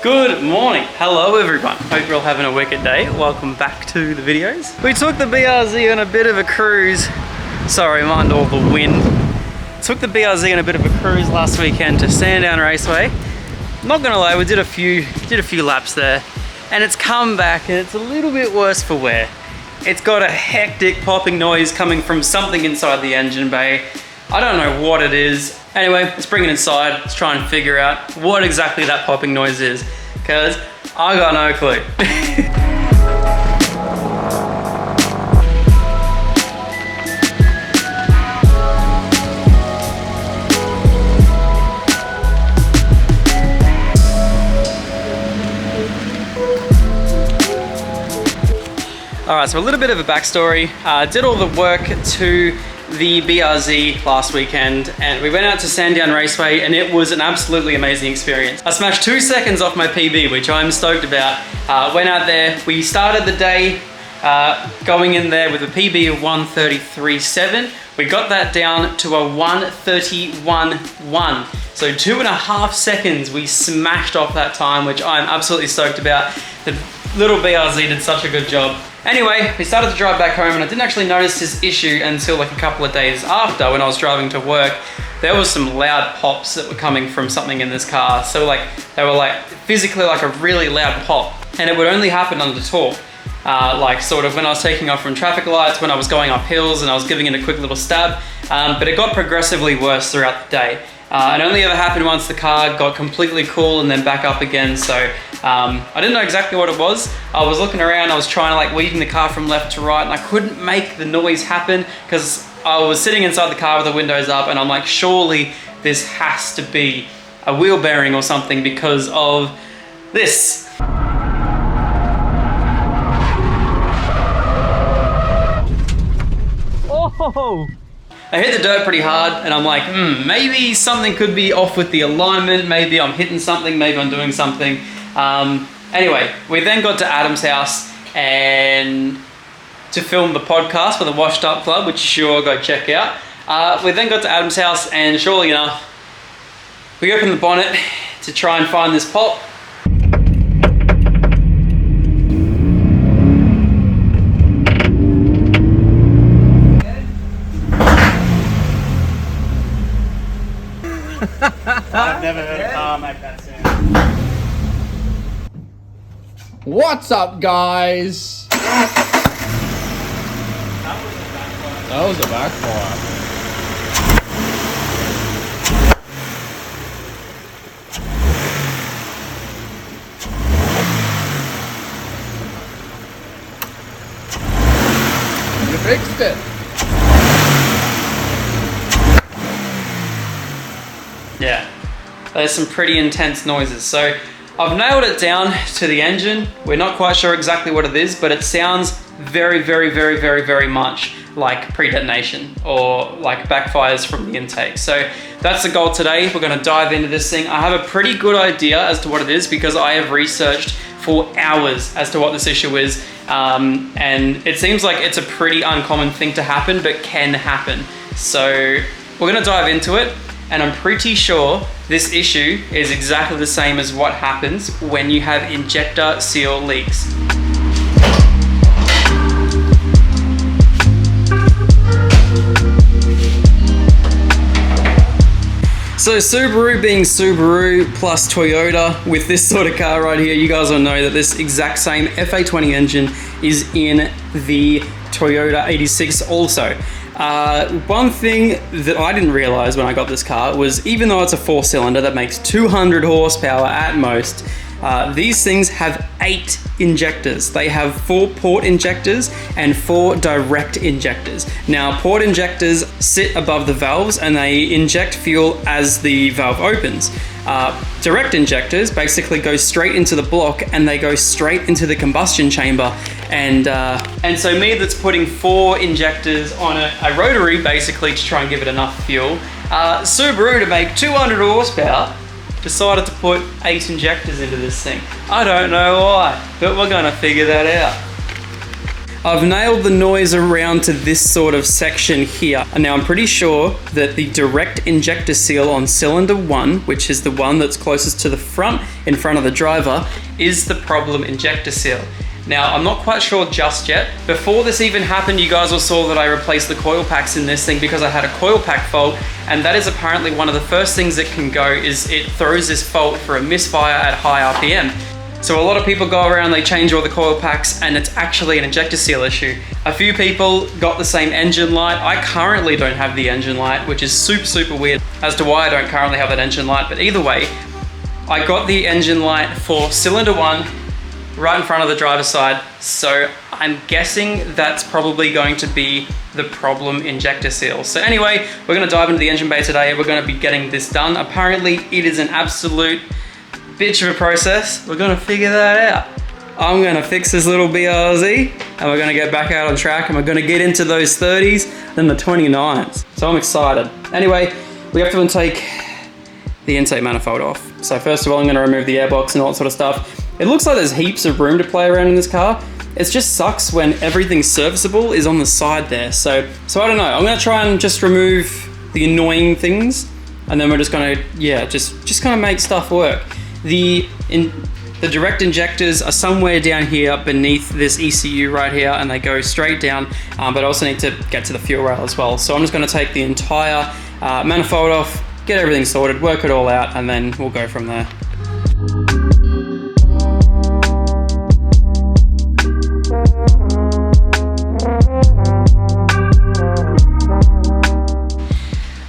Good morning. Hello everyone. Hope you're all having a wicked day. Welcome back to the videos. We took the BRZ on a bit of a cruise. Sorry, mind all the wind. Took the BRZ on a bit of a cruise last weekend to Sandown Raceway. Not gonna lie, we did a few laps there, and it's come back and it's a little bit worse for wear. It's got a hectic popping noise coming from something inside the engine bay. I don't know what it is. Anyway, let's bring it inside. Let's try and figure out what exactly that popping noise is, because I got no clue. All right, so a little bit of a backstory. Did all the work to the BRZ last weekend, and we went out to Sandown Raceway, and it was an absolutely amazing experience. I smashed 2 seconds off my PB, which I'm stoked about. Went out there, we started the day going in there with a PB of 1:33.7. We got that down to a 1:31.1. So 2.5 seconds we smashed off that time, which I'm absolutely stoked about. The little BRZ did such a good job. Anyway, we started to drive back home, and I didn't actually notice this issue until like a couple of days after, when I was driving to work. There was some loud pops that were coming from something in this car. So like, they were like physically like a really loud pop, and it would only happen under torque. Like sort of when I was taking off from traffic lights, when I was going up hills and I was giving it a quick little stab. But it got progressively worse throughout the day. It only ever happened once the car got completely cool and then back up again. So I didn't know exactly what it was. I was looking around, I was trying to like weaving the car from left to right, and I couldn't make the noise happen because I was sitting inside the car with the windows up, and I'm like, surely this has to be a wheel bearing or something because of this. Oh! I hit the dirt pretty hard, and I'm like, maybe something could be off with the alignment, maybe I'm hitting something, maybe I'm doing something. Anyway, we then got to Adam's house and to film the podcast for the Washed Up Club, which you sure go check out. We then got to Adam's house, and surely enough, we opened the bonnet to try and find this pop. I've never heard a car make that sound. What's up, guys? That was a backfire. You fixed it. Yeah, there's some pretty intense noises. So I've nailed it down to the engine. We're not quite sure exactly what it is, but it sounds very much like pre-detonation or like backfires from the intake. So that's the goal today. We're gonna dive into this thing. I have a pretty good idea as to what it is because I have researched for hours as to what this issue is. And it seems like it's a pretty uncommon thing to happen, but can happen. So we're gonna dive into it. And I'm pretty sure this issue is exactly the same as what happens when you have injector seal leaks. So Subaru being Subaru plus Toyota, with this sort of car right here, you guys will know that this exact same FA20 engine is in the Toyota 86 also. One thing that I didn't realize when I got this car was, even though it's a 4-cylinder that makes 200 horsepower at most, these things have 8 injectors. They have 4 port injectors and 4 direct injectors. Now, port injectors sit above the valves and they inject fuel as the valve opens. Direct injectors basically go straight into the block and they go straight into the combustion chamber. And so me that's putting 4 injectors on a rotary basically to try and give it enough fuel, Subaru to make 200 horsepower decided to put 8 injectors into this thing. I don't know why, but we're gonna figure that out. I've nailed the noise around to this sort of section here. And now I'm pretty sure that the direct injector seal on cylinder 1, which is the one that's closest to the front, in front of the driver, is the problem injector seal. Now, I'm not quite sure just yet. Before this even happened, you guys all saw that I replaced the coil packs in this thing because I had a coil pack fault, and that is apparently one of the first things that can go is it throws this fault for a misfire at high RPM. So a lot of people go around, they change all the coil packs, and it's actually an injector seal issue. A few people got the same engine light. I currently don't have the engine light, which is super weird as to why I don't currently have that engine light, but either way, I got the engine light for cylinder 1 right in front of the driver's side, so I'm guessing that's probably going to be the problem injector seal. So anyway, we're gonna dive into the engine bay today. We're gonna be getting this done. Apparently it is an absolute bitch of a process. We're gonna figure that out. I'm gonna fix this little BRZ and we're gonna get back out on track and we're gonna get into those 30s and the 29s. So I'm excited. Anyway, we have to take the intake manifold off. So first of all, I'm gonna remove the airbox and all that sort of stuff. It looks like there's heaps of room to play around in this car. It just sucks when everything serviceable is on the side there. So I don't know. I'm gonna try and just remove the annoying things, and then we're just gonna, yeah, just kind of make stuff work. The direct injectors are somewhere down here beneath this ECU right here, and they go straight down, but I also need to get to the fuel rail as well. So I'm just gonna take the entire manifold off, get everything sorted, work it all out, and then we'll go from there.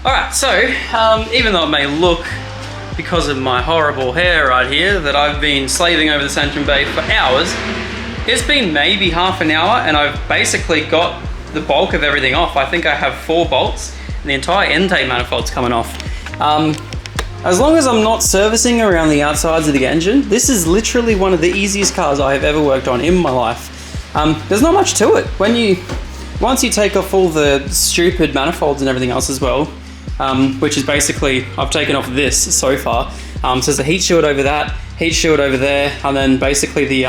Alright, so even though it may look, because of my horrible hair right here, that I've been slaving over this engine bay for hours, it's been maybe half an hour and I've basically got the bulk of everything off. I think I have 4 bolts and the entire intake manifold's coming off. As long as I'm not servicing around the outsides of the engine, this is literally one of the easiest cars I have ever worked on in my life. There's not much to it. Once you take off all the stupid manifolds and everything else as well, which is basically, I've taken off this so far. So there's a heat shield over that, heat shield over there, and then basically the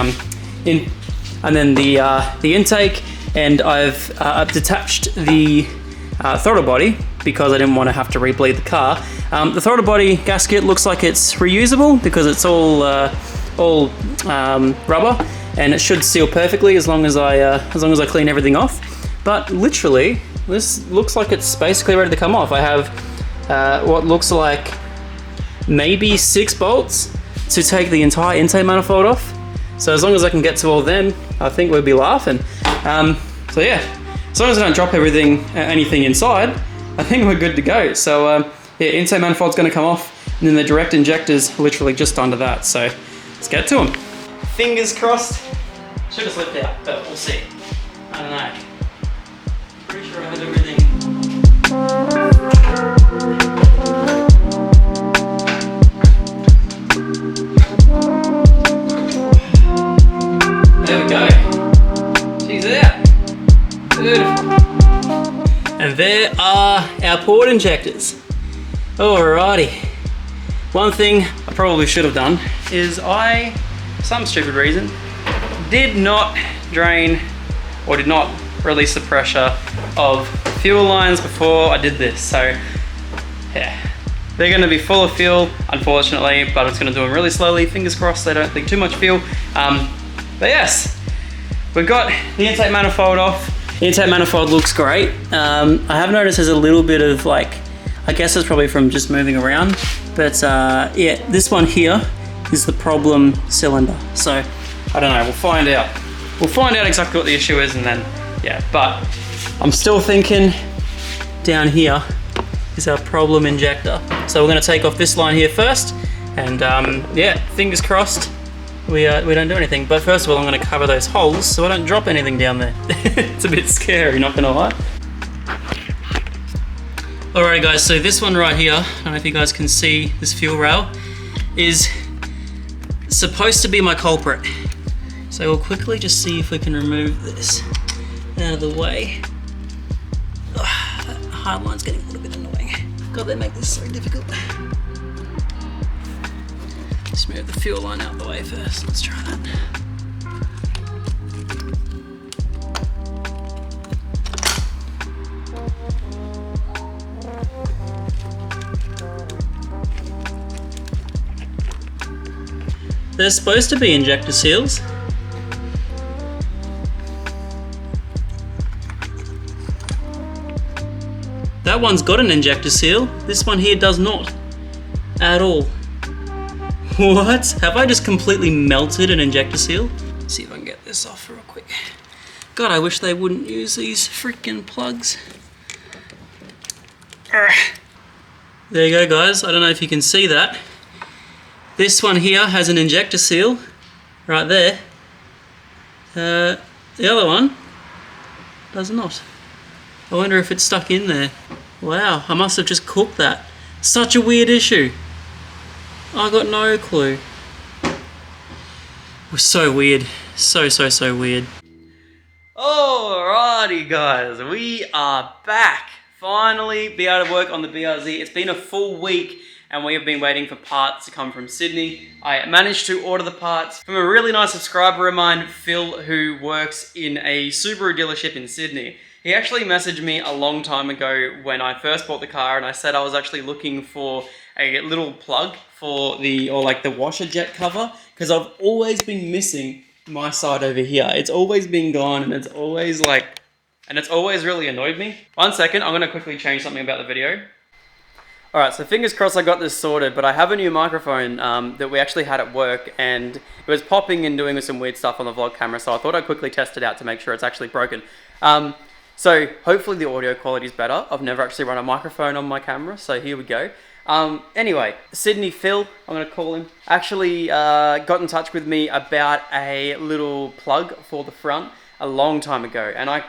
intake, and I've detached the throttle body because I didn't want to have to rebleed the car. The throttle body gasket looks like it's reusable because it's all rubber, and it should seal perfectly as long as I clean everything off. But literally, this looks like it's basically ready to come off. I have what looks like maybe 6 bolts to take the entire intake manifold off. So as long as I can get to all them, I think we'll be laughing. So yeah, as long as I don't drop anything inside, I think we're good to go. So yeah, intake manifold's gonna come off, and then the direct injector's literally just under that. So let's get to them. Fingers crossed. Should have slipped out, but we'll see. I don't know. Pretty sure I had everything. There we go. She's out. Beautiful. And there are our port injectors. Alrighty. One thing I probably should have done is for some stupid reason, did not drain or did not release the pressure of fuel lines before I did this. So yeah, they're gonna be full of fuel, unfortunately, but it's gonna do them really slowly. Fingers crossed they don't leak too much fuel. But yes, we've got the intake manifold off. The intake manifold looks great. I have noticed there's a little bit of I guess it's probably from just moving around, but yeah, this one here is the problem cylinder. So I don't know, we'll find out. We'll find out exactly what the issue is, and then yeah, but I'm still thinking down here is our problem injector. So we're gonna take off this line here first, and yeah, fingers crossed we don't do anything. But first of all, I'm gonna cover those holes so I don't drop anything down there. It's a bit scary, not gonna lie. Alright guys, so this one right here, I don't know if you guys can see this fuel rail, is supposed to be my culprit. So we'll quickly just see if we can remove this out of the way. Ugh, that hard line's getting a little bit annoying. God, they make this so difficult. Just move the fuel line out of the way first. Let's try that. There's supposed to be injector seals. That one's got an injector seal. This one here does not. At all. What? Have I just completely melted an injector seal? Let's see if I can get this off real quick. God, I wish they wouldn't use these freaking plugs. There you go, guys. I don't know if you can see that. This one here has an injector seal right there. The other one does not. I wonder if it's stuck in there. Wow, I must have just cooked that. Such a weird issue. I got no clue. It was so weird. So weird. Alrighty guys, we are back. Finally be able to work on the BRZ. It's been a full week and we have been waiting for parts to come from Sydney. I managed to order the parts from a really nice subscriber of mine, Phil, who works in a Subaru dealership in Sydney. He actually messaged me a long time ago when I first bought the car, and I said I was actually looking for a little plug for the washer jet cover, because I've always been missing my side over here. It's always been gone, and it's always really annoyed me. 1 second, I'm gonna quickly change something about the video. Alright, so fingers crossed I got this sorted, but I have a new microphone that we actually had at work, and it was popping and doing some weird stuff on the vlog camera, so I thought I'd quickly test it out to make sure it's actually broken. So hopefully the audio quality is better. I've never actually run a microphone on my camera, so here we go. Anyway, Sydney Phil, I'm gonna call him, actually got in touch with me about a little plug for the front a long time ago, and I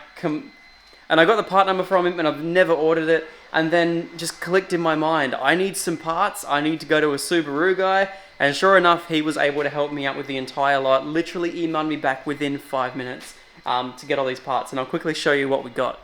got the part number from him, and I've never ordered it, and then just clicked in my mind, I need some parts, I need to go to a Subaru guy, and sure enough, he was able to help me out with the entire lot, literally emailed me back within 5 minutes. To get all these parts, and I'll quickly show you what we got.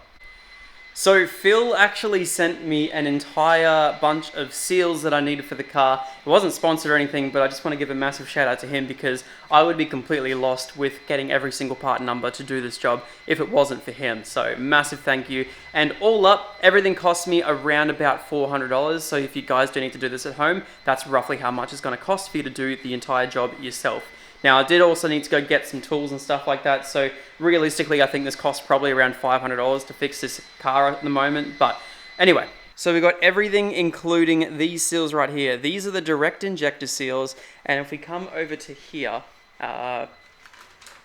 So Phil actually sent me an entire bunch of seals that I needed for the car. It wasn't sponsored or anything, but I just want to give a massive shout out to him because I would be completely lost with getting every single part number to do this job if it wasn't for him. So massive thank you. And all up, everything cost me around about $400. So if you guys do need to do this at home, that's roughly how much it's going to cost for you to do the entire job yourself. Now, I did also need to go get some tools and stuff like that, so realistically, I think this costs probably around $500 to fix this car at the moment, but anyway. So we got everything including these seals right here. These are the direct injector seals, and if we come over to here, I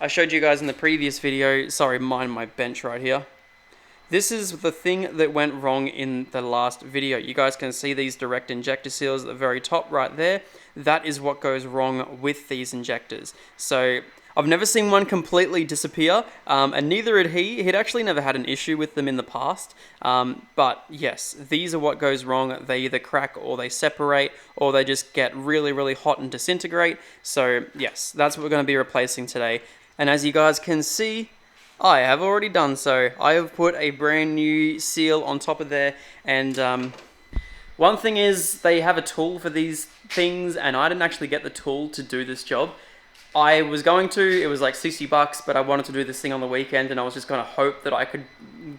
showed you guys in the previous video, sorry, mind my bench right here. This is the thing that went wrong in the last video. You guys can see these direct injector seals at the very top right there. That is what goes wrong with these injectors. So I've never seen one completely disappear, and neither had he. He'd actually never had an issue with them in the past. But yes, these are what goes wrong. They either crack or they separate or they just get really, really hot and disintegrate. So yes, that's what we're going to be replacing today. And as you guys can see, I have already done so. I have put a brand new seal on top of there, and one thing is they have a tool for these things, and I didn't actually get the tool to do this job. I was going to, it was like 60 bucks, but I wanted to do this thing on the weekend, and I was just going to hope that I could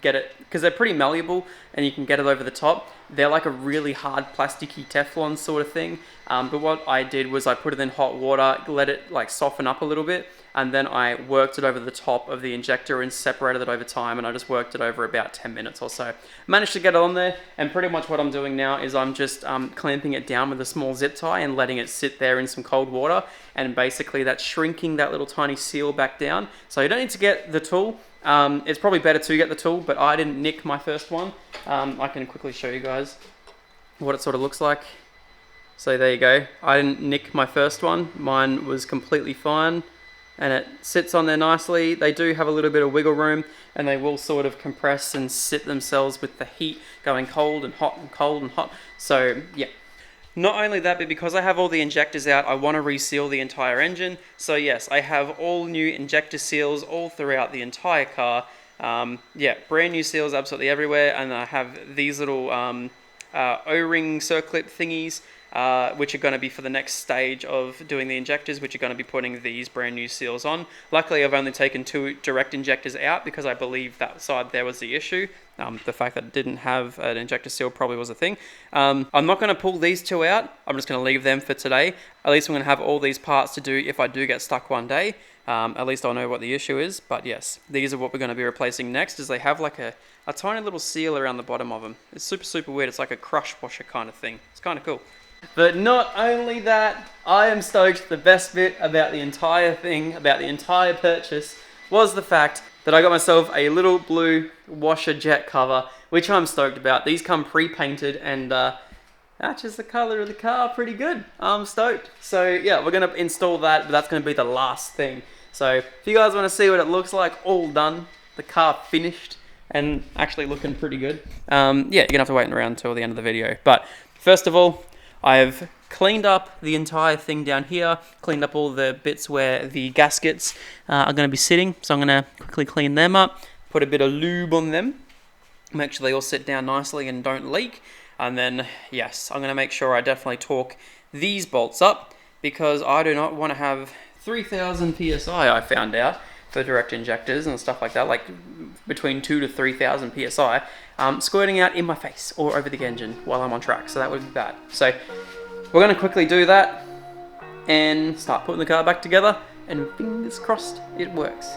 get it, because they're pretty malleable, and you can get it over the top. They're like a really hard plasticky Teflon sort of thing, but what I did was I put it in hot water, let it like soften up a little bit, and then I worked it over the top of the injector and separated it over time, and I just worked it over about 10 minutes or so. Managed to get it on there, and pretty much what I'm doing now is I'm just clamping it down with a small zip tie and letting it sit there in some cold water, and basically that's shrinking that little tiny seal back down. So you don't need to get the tool. It's probably better to get the tool, but I didn't nick my first one. I can quickly show you guys what it sort of looks like. So there you go. I didn't nick my first one. Mine was completely fine, and it sits on there nicely. They do have a little bit of wiggle room, and they will sort of compress and sit themselves with the heat going cold and hot and cold and hot. So yeah. Not only that, but because I have all the injectors out, I want to reseal the entire engine. So yes, I have all new injector seals all throughout the entire car. Yeah, brand new seals absolutely everywhere, and I have these little O-ring circlip thingies which are going to be for the next stage of doing the injectors, which are going to be putting these brand new seals on. Luckily, I've only taken 2 direct injectors out because I believe that side there was the issue. The fact that it didn't have an injector seal probably was a thing. I'm not going to pull these 2 out. I'm just going to leave them for today. At least I'm going to have all these parts to do if I do get stuck one day. At least I'll know what the issue is. But yes, these are what we're going to be replacing next, is they have like a tiny little seal around the bottom of them. It's super weird. It's like a crush washer kind of thing. It's kind of cool. But not only that, I am stoked. The best bit about the entire thing, about the entire purchase, was the fact that I got myself a little blue washer jet cover, which I'm stoked about. These come pre-painted and matches the color of the car pretty good. I'm stoked. So yeah, we're going to install that, but that's going to be the last thing. So if you guys want to see what it looks like all done, the car finished and actually looking pretty good, yeah, you're going to have to wait around until the end of the video. But first of all, I've cleaned up the entire thing down here, cleaned up all the bits where the gaskets are going to be sitting. So I'm going to quickly clean them up, put a bit of lube on them, make sure they all sit down nicely and don't leak. And then, yes, I'm going to make sure I definitely torque these bolts up because I do not want to have 3,000 PSI, I found out, for direct injectors and stuff like that, like between 2,000 to 3,000 PSI, squirting out in my face or over the engine while I'm on track. So that would be bad. So we're going to quickly do that and start putting the car back together, and fingers crossed it works.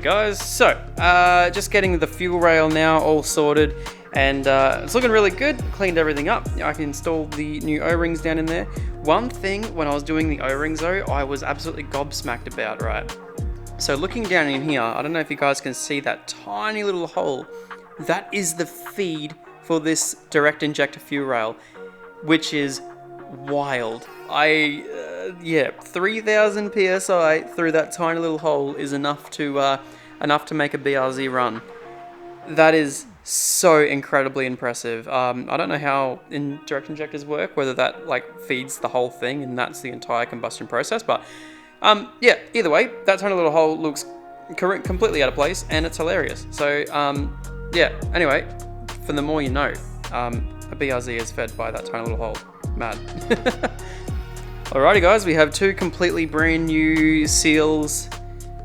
Guys, so just getting the fuel rail now all sorted, and it's looking really good. Cleaned everything up. I can install the new O-rings down in there. One thing when I was doing the O-rings though, I was absolutely gobsmacked about, right? So looking down in here, I don't know if you guys can see that tiny little hole. That is the feed for this direct injector fuel rail, which is wild. Yeah, 3,000 PSI through that tiny little hole is enough to make a BRZ run. That is so incredibly impressive. I don't know how direct injectors work, whether that like feeds the whole thing and that's the entire combustion process, but yeah, either way, that tiny little hole looks completely out of place and it's hilarious. So yeah, anyway, for the more you know, a BRZ is fed by that tiny little hole. Mad. Alrighty guys, we have 2 completely brand new seals,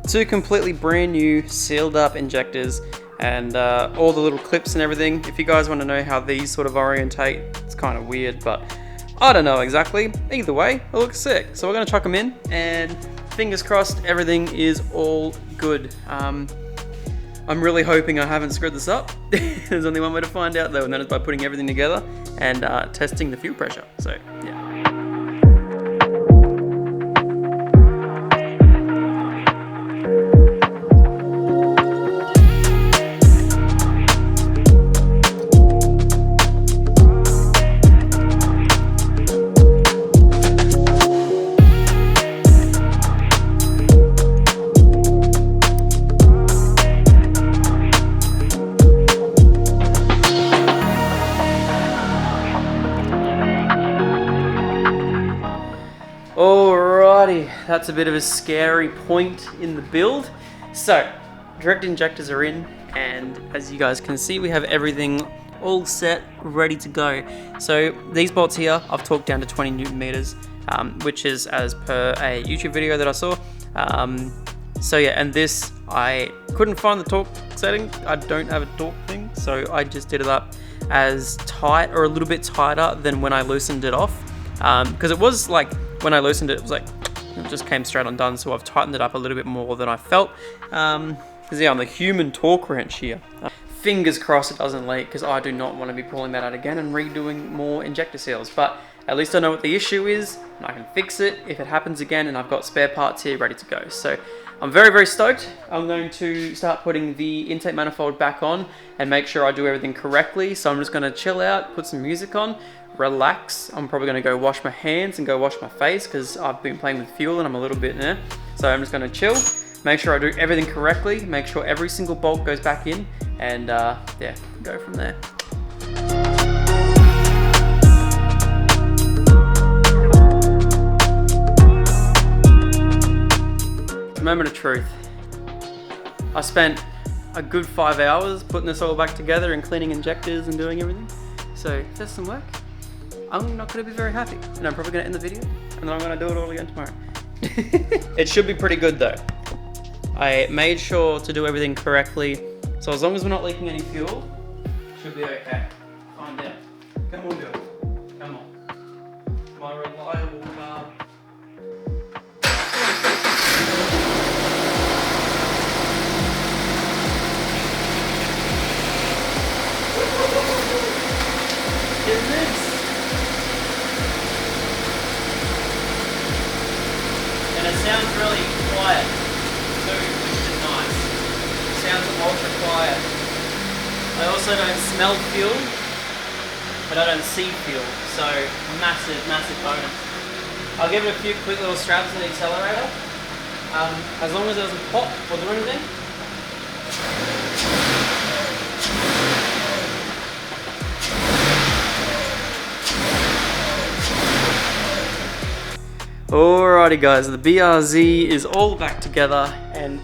2 completely brand new sealed up injectors, and all the little clips and everything. If you guys want to know how these sort of orientate, it's kind of weird, but I don't know exactly. Either way, it looks sick. So we're going to chuck them in, and fingers crossed everything is all good. I'm really hoping I haven't screwed this up. There's only one way to find out though, and that is by putting everything together and testing the fuel pressure. So yeah. that's a bit of a scary point in the build. So, direct injectors are in, and as you guys can see, we have everything all set, ready to go. So these bolts here, I've torqued down to 20 Newton meters, which is as per a YouTube video that I saw. So yeah, and this, I couldn't find the torque setting. I don't have a torque thing, so I just did it up as tight or a little bit tighter than when I loosened it off. Because it was like, when I loosened it, it was like, it just came straight undone, so I've tightened it up a little bit more than I felt. Because yeah, I'm the human torque wrench here. Fingers crossed it doesn't leak, because I do not want to be pulling that out again and redoing more injector seals. But at least I know what the issue is, and I can fix it if it happens again, and I've got spare parts here ready to go. So I'm very, very stoked. I'm going to start putting the intake manifold back on and make sure I do everything correctly. So I'm just going to chill out, put some music on, relax. I'm probably going to go wash my hands and go wash my face, because I've been playing with fuel and I'm a little bit so I'm just going to chill, make sure I do everything correctly, make sure every single bolt goes back in, and yeah, go from there. Moment of truth. I spent a good 5 hours putting this all back together and cleaning injectors and doing everything. So if there's some work, I'm not going to be very happy, and I'm probably going to end the video, and then I'm going to do it all again tomorrow. It should be pretty good though. I made sure to do everything correctly, so as long as we're not leaking any fuel, should be okay. Find out. Come on, Bill. Come on. My reliable car. Is this? And it sounds really quiet too, which is nice. It sounds ultra quiet. I also don't smell fuel, but I don't see fuel, so massive, massive bonus. I'll give it a few quick little straps to the accelerator. As long as it doesn't pop or do anything. Alrighty guys, the BRZ is all back together, and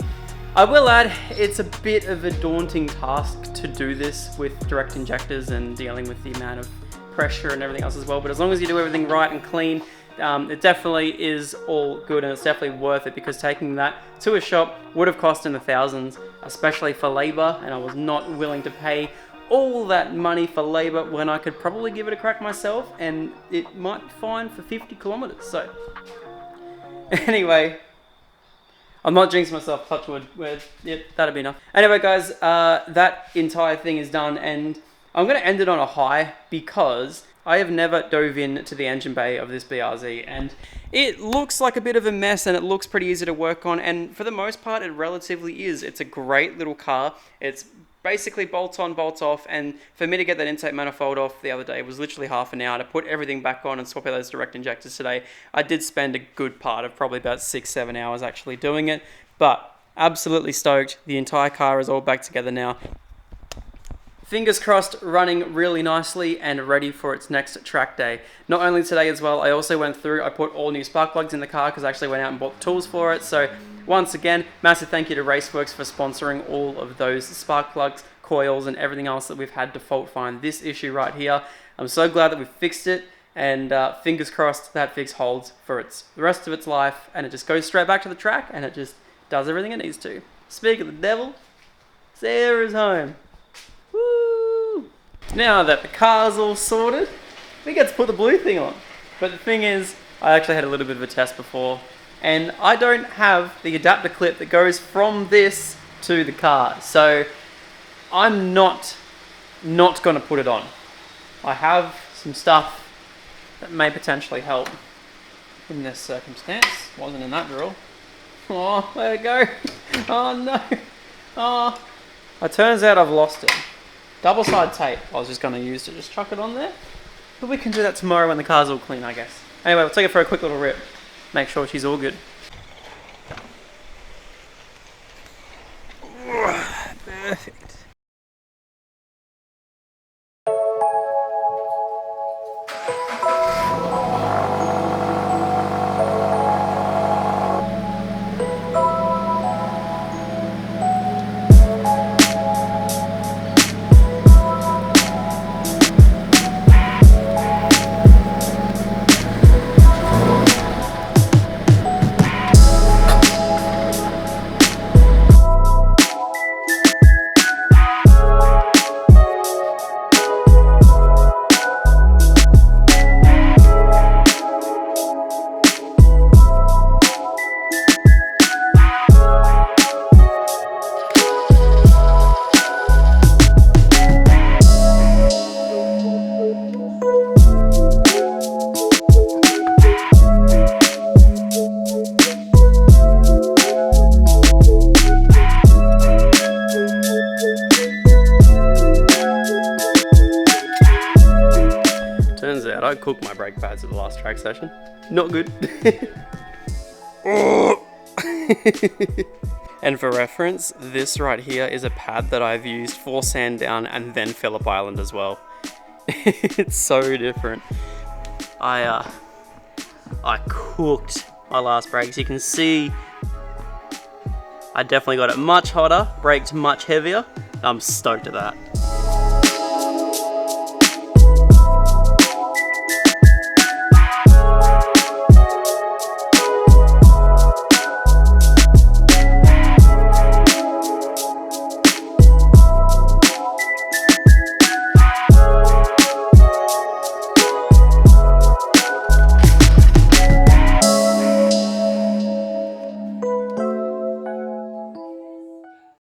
I will add, it's a bit of a daunting task to do this with direct injectors and dealing with the amount of pressure and everything else as well, but as long as you do everything right and clean, it definitely is all good, and it's definitely worth it, because taking that to a shop would have cost in the thousands, especially for labor, and I was not willing to pay all that money for labor when I could probably give it a crack myself, and it might be fine for 50 kilometers. So anyway, I'm not jinxing myself, touch wood. Yep, that'd be enough. Anyway guys, that entire thing is done, and I'm going to end it on a high, because I have never dove into the engine bay of this BRZ, and it looks like a bit of a mess, and it looks pretty easy to work on, and for the most part it relatively is. It's a great little car. It's basically bolts on, bolts off, and for me to get that intake manifold off the other day was literally half an hour. To put everything back on and swap out those direct injectors today, I did spend a good part of probably about 6-7 hours actually doing it, but absolutely stoked. The entire car is all back together now. Fingers crossed, running really nicely and ready for its next track day. Not only today as well, I also went through, I put all new spark plugs in the car, because I actually went out and bought tools for it. So once again, massive thank you to Raceworks for sponsoring all of those spark plugs, coils, and everything else that we've had to fault find this issue right here. I'm so glad that we fixed it, and fingers crossed that fix holds for the rest of its life, and it just goes straight back to the track, and it just does everything it needs to. Speak of the devil, Sarah's home. Woo! Now that the car's all sorted, we get to put the blue thing on. But the thing is, I actually had a little bit of a test before, and I don't have the adapter clip that goes from this to the car, so I'm not going to put it on. I have some stuff that may potentially help in this circumstance. Wasn't in that drawer. Oh, where'd it go? Oh no. Oh, it turns out I've lost it. Double side tape I was just going to use to just chuck it on there. But we can do that tomorrow when the car's all clean, I guess. Anyway, we'll take it for a quick little rip. Make sure she's all good. Perfect. I cooked my brake pads at the last track session. Not good. And for reference, this right here is a pad that I've used for Sandown and then Phillip Island as well. It's so different. I cooked my last brakes. You can see I definitely got it much hotter, braked much heavier. I'm stoked at that.